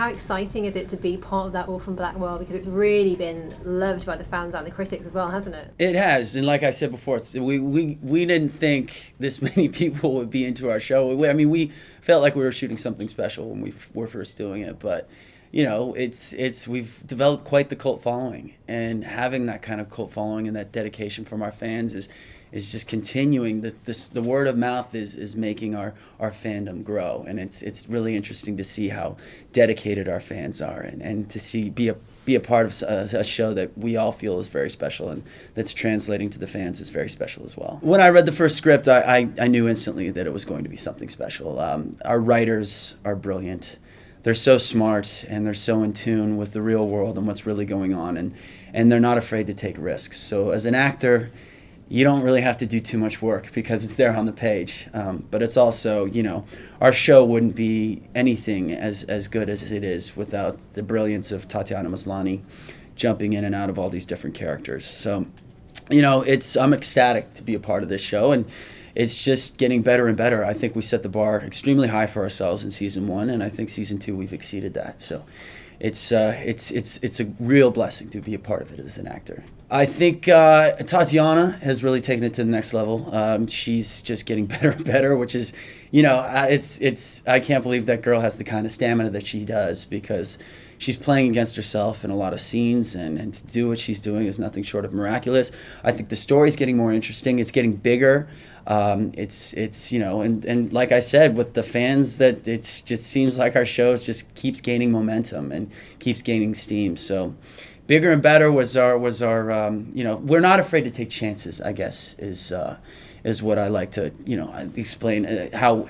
how exciting is it to be part of that Orphan Black world? Because it's really been loved by the fans and the critics as well, hasn't it? It has, and like I said before, we didn't think this many people would be into our show. We felt like we were shooting something special when we were first doing it, but we've developed quite the cult following, and having that kind of cult following and that dedication from our fans is just continuing. The word of mouth is making our fandom grow, and it's really interesting to see how dedicated our fans are, and to be a part of a show that we all feel is very special, and that's translating to the fans is very special as well. When I read the first script, I knew instantly that it was going to be something special. Our writers are brilliant. They're so smart, and they're so in tune with the real world and what's really going on, and they're not afraid to take risks. So as an actor, you don't really have to do too much work because it's there on the page. But it's also, our show wouldn't be anything as good as it is without the brilliance of Tatiana Maslany jumping in and out of all these different characters. So, I'm ecstatic to be a part of this show, and it's just getting better and better. I think we set the bar extremely high for ourselves in season 1, and I think season 2 we've exceeded that. So it's a real blessing to be a part of it as an actor. I think Tatiana has really taken it to the next level. She's just getting better and better, which is, I can't believe that girl has the kind of stamina that she does, because she's playing against herself in a lot of scenes, and to do what she's doing is nothing short of miraculous. I think the story's getting more interesting. It's getting bigger. And like I said, with the fans, that it just seems like our show just keeps gaining momentum and keeps gaining steam. So bigger and better was our we're not afraid to take chances, I guess, is what I like to, explain how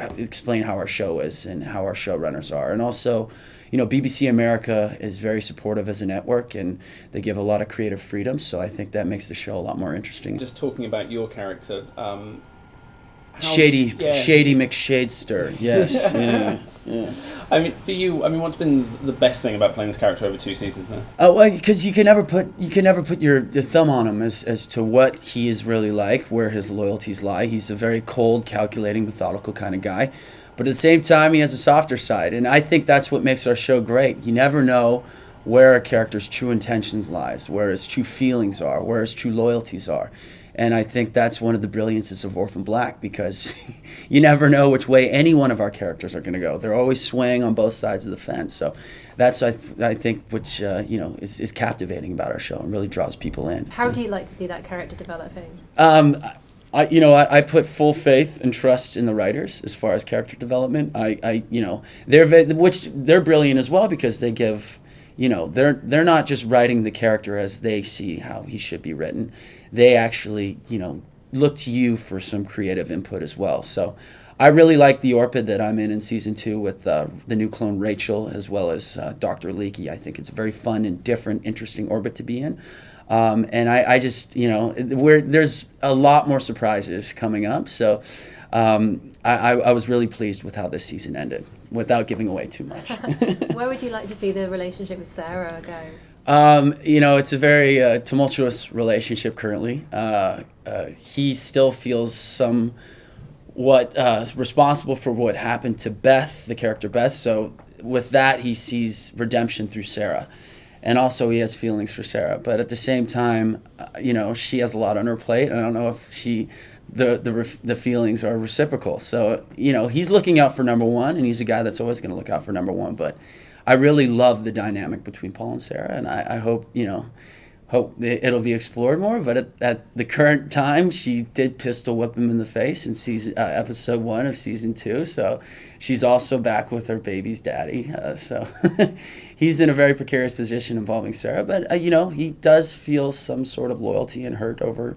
our show is and how our showrunners are. And also, BBC America is very supportive as a network, and they give a lot of creative freedom, so I think that makes the show a lot more interesting. Just talking about your character, Shady McShadester, yes. yeah. For you, what's been the best thing about playing this character over 2 seasons now? Oh, well, because you can never put your thumb on him as to what he is really like, where his loyalties lie. He's a very cold, calculating, methodical kind of guy, but at the same time, he has a softer side, and I think that's what makes our show great. You never know where a character's true intentions lies, where his true feelings are, where his true loyalties are. And I think that's one of the brilliances of Orphan Black, because you never know which way any one of our characters are going to go. They're always swaying on both sides of the fence. So that's, I think, which is captivating about our show and really draws people in. How do you like to see that character developing? I put full faith and trust in the writers as far as character development. They're brilliant as well, because they give, they're not just writing the character as they see how he should be written. They actually, look to you for some creative input as well. So I really like the Orpid that I'm in season 2 with the new clone Rachel, as well as Dr. Leakey. I think it's a very fun and different, interesting orbit to be in. And I just, there's a lot more surprises coming up. So I was really pleased with how this season ended, without giving away too much. Where would you like to see the relationship with Sarah go? It's a very tumultuous relationship currently. He still feels somewhat responsible for what happened to Beth, the character Beth. So with that, he sees redemption through Sarah. And also he has feelings for Sarah. But at the same time, she has a lot on her plate. I don't know if the feelings are reciprocal. So, he's looking out for number one, and he's a guy that's always going to look out for number one. But I really love the dynamic between Paul and Sarah, and I hope it'll be explored more. But at the current time, she did pistol whip him in the face in episode 1 of season 2. So she's also back with her baby's daddy. So he's in a very precarious position involving Sarah. But he does feel some sort of loyalty and hurt over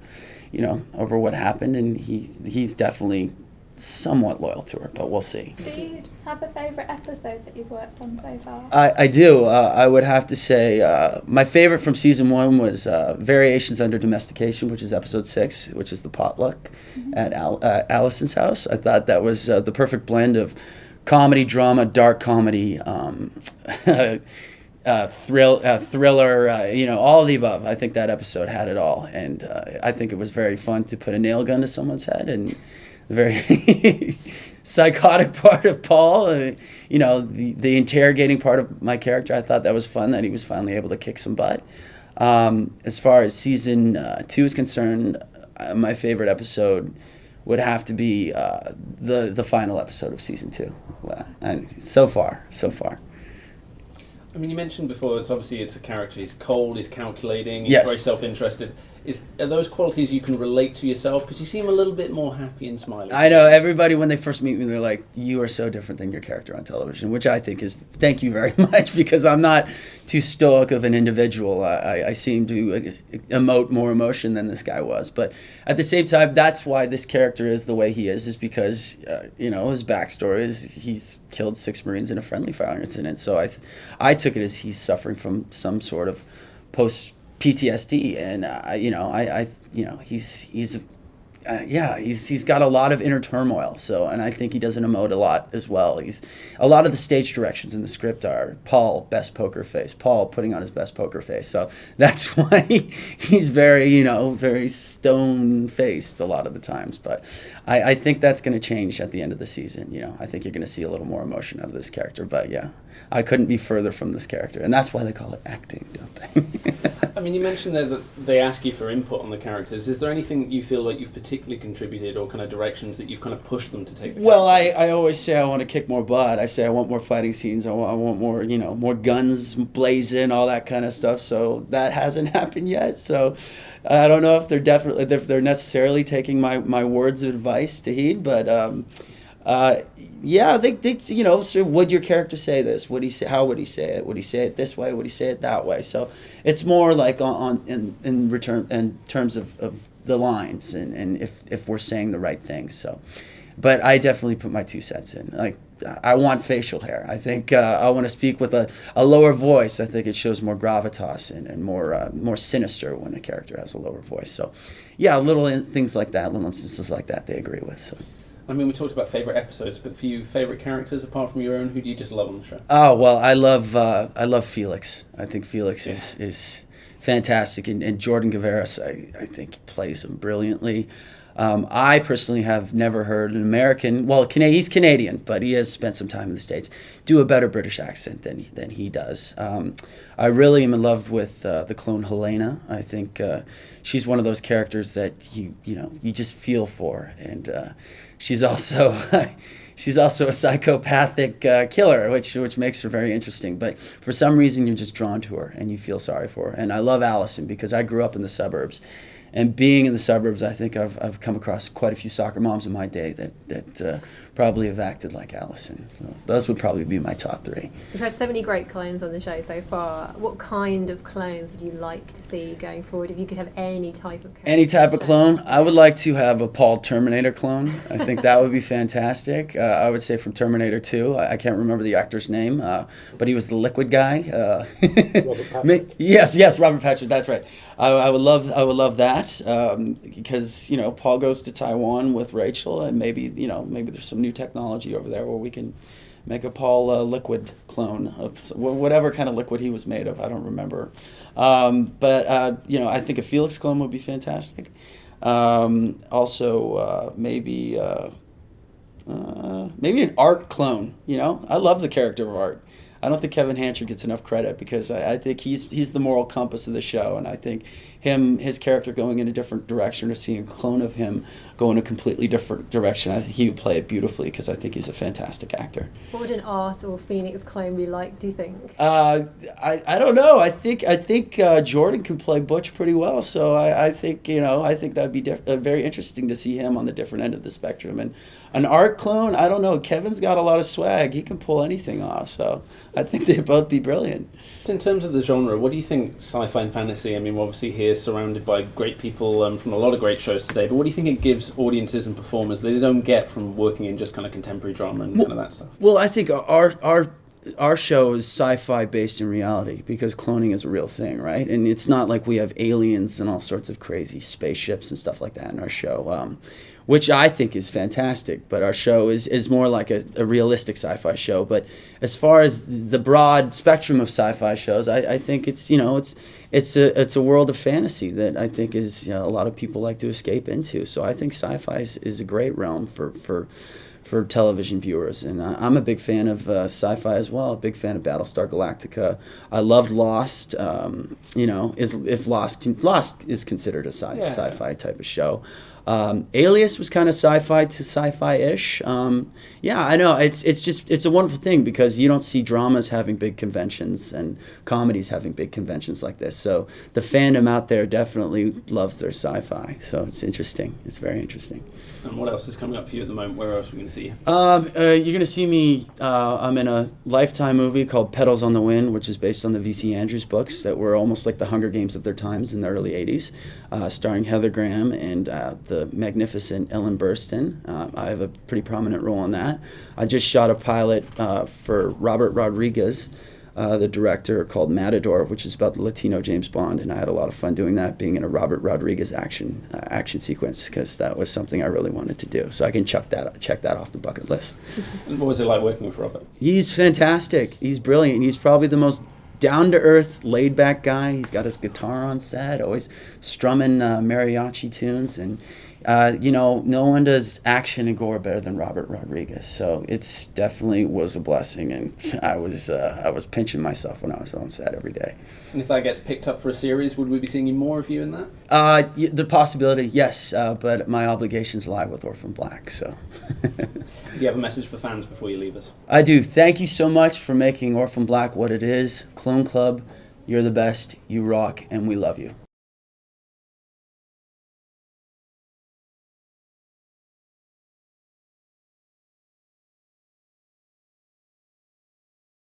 what happened, and he's definitely somewhat loyal to her, but we'll see. Do you have a favourite episode that you've worked on so far? I do. I would have to say my favourite from season 1 was Variations Under Domestication, which is episode 6, which is the potluck at Allison's house. I thought that was the perfect blend of comedy, drama, dark comedy, thriller, all of the above. I think that episode had it all, and I think it was very fun to put a nail gun to someone's head, and the very psychotic part of Paul, the interrogating part of my character, I thought that was fun, that he was finally able to kick some butt. As far as season 2 is concerned, my favorite episode would have to be the final episode of season 2. And so far. I mean, you mentioned before, it's a character. He's cold, he's calculating, he's Yes. very self-interested. Are those qualities you can relate to yourself? Because you seem a little bit more happy and smiling. I know, everybody, when they first meet me, they're like, you are so different than your character on television, which I think is, thank you very much, because I'm not too stoic of an individual. I seem to emote more emotion than this guy was. But at the same time, that's why this character is the way he is because, his backstory is he's killed 6 Marines in a friendly fire incident. So I took it as he's suffering from some sort of post PTSD, and he's got a lot of inner turmoil. So, and I think he doesn't emote a lot as well. A lot of the stage directions in the script are Paul best poker face, Paul putting on his best poker face. So that's why he's very very stone faced a lot of the times. But I think that's going to change at the end of the season. I think you're going to see a little more emotion out of this character. But yeah, I couldn't be further from this character, and that's why they call it acting, don't they? I mean, you mentioned there that they ask you for input on the characters. Is there anything that you feel like you've particularly contributed, or kind of directions that you've kind of pushed them to take? Well, I always say I want to kick more butt. I say I want more fighting scenes. I want more, more guns blazing, all that kind of stuff. So that hasn't happened yet. So I don't know if they're necessarily taking my words of advice to heed, but they so would your character say this? Would he say? How would he say it? Would he say it this way? Would he say it that way? So it's more like in terms of the lines and if we're saying the right things. So, but I definitely put my 2 cents in. Like I want facial hair. I think I want to speak with a lower voice. I think it shows more gravitas and more sinister when a character has a lower voice. So, yeah, little things like that, little instances like that, they agree with. So. I mean, we talked about favourite episodes, but for you, favourite characters apart from your own, who do you just love on the show? Oh, well, I love Felix. I think Felix is fantastic, and Dierden I think plays him brilliantly. I personally have never heard an American, he's Canadian, but he has spent some time in the States, do a better British accent than he does. I really am in love with the clone Helena. I think she's one of those characters that you just feel for, and she's also a psychopathic killer, which makes her very interesting. But for some reason, you're just drawn to her and you feel sorry for her. And I love Allison because I grew up in the suburbs. And being in the suburbs, I think I've come across quite a few soccer moms in my day that probably have acted like Allison. So those would probably be my top 3. We've had so many great clones on the show so far. What kind of clones would you like to see going forward if you could have any type of character? Any type of clone? I would like to have a Paul Terminator clone. I think that would be fantastic. I would say from Terminator 2. I can't remember the actor's name, but he was the liquid guy. Robert Patrick. Yes, Robert Patrick. That's right. I would love that because Paul goes to Taiwan with Rachel, and maybe there's some new technology over there where we can make a Paul liquid clone of whatever kind of liquid he was made of. I don't remember, but I think a Felix clone would be fantastic. Also, maybe an Art clone. I love the character of Art. I don't think Kevin Hancher gets enough credit because I think he's the moral compass of the show, and I think his character going in a different direction or seeing a clone of him go in a completely different direction, I think he would play it beautifully because I think he's a fantastic actor. What would an Art or Phoenix clone be like, do you think? I don't know. I think Dierden can play Butch pretty well, so I think that'd be very interesting to see him on the different end of the spectrum. And an Art clone, I don't know. Kevin's got a lot of swag. He can pull anything off, so I think they'd both be brilliant. In terms of the genre, what do you think sci-fi and fantasy, I mean, we're obviously here surrounded by great people from a lot of great shows today, but what do you think it gives audiences and performers that they don't get from working in just kind of contemporary drama and kind of that stuff? Well, I think our show is sci-fi based in reality because cloning is a real thing, right? And it's not like we have aliens and all sorts of crazy spaceships and stuff like that in our show, which I think is fantastic. But our show is more like a realistic sci-fi show. But as far as the broad spectrum of sci-fi shows, I think it's a world of fantasy that I think is a lot of people like to escape into. So I think sci-fi is a great realm for for television viewers. And I'm a big fan of sci-fi as well. A big fan of Battlestar Galactica. I loved Lost. If Lost is considered a sci-fi type of show. Alias was kind of sci-fi to sci-fi-ish. I know it's a wonderful thing because you don't see dramas having big conventions and comedies having big conventions like this. So the fandom out there definitely loves their sci-fi. So it's interesting. It's very interesting. And what else is coming up for you at the moment? Where else are we going to see you? You're going to see me. I'm in a Lifetime movie called Petals on the Wind, which is based on the V.C. Andrews books that were almost like the Hunger Games of their times in the early 80s, starring Heather Graham and the magnificent Ellen Burstyn. I have a pretty prominent role in that. I just shot a pilot for Robert Rodriguez, the director, called Matador, which is about the Latino James Bond, and I had a lot of fun doing that, being in a Robert Rodriguez action sequence, because that was something I really wanted to do. So I can check that off the bucket list. And what was it like working with Robert? He's fantastic. He's brilliant. He's probably the most down-to-earth, laid-back guy. He's got his guitar on set, always strumming mariachi tunes, and no one does action and gore better than Robert Rodriguez. So it's definitely was a blessing, and I was pinching myself when I was on set every day. And if that gets picked up for a series, would we be seeing more of you in that? The possibility, yes, but my obligations lie with Orphan Black. So. Do you have a message for fans before you leave us? I do. Thank you so much for making Orphan Black what it is. Clone Club, you're the best. You rock, and we love you.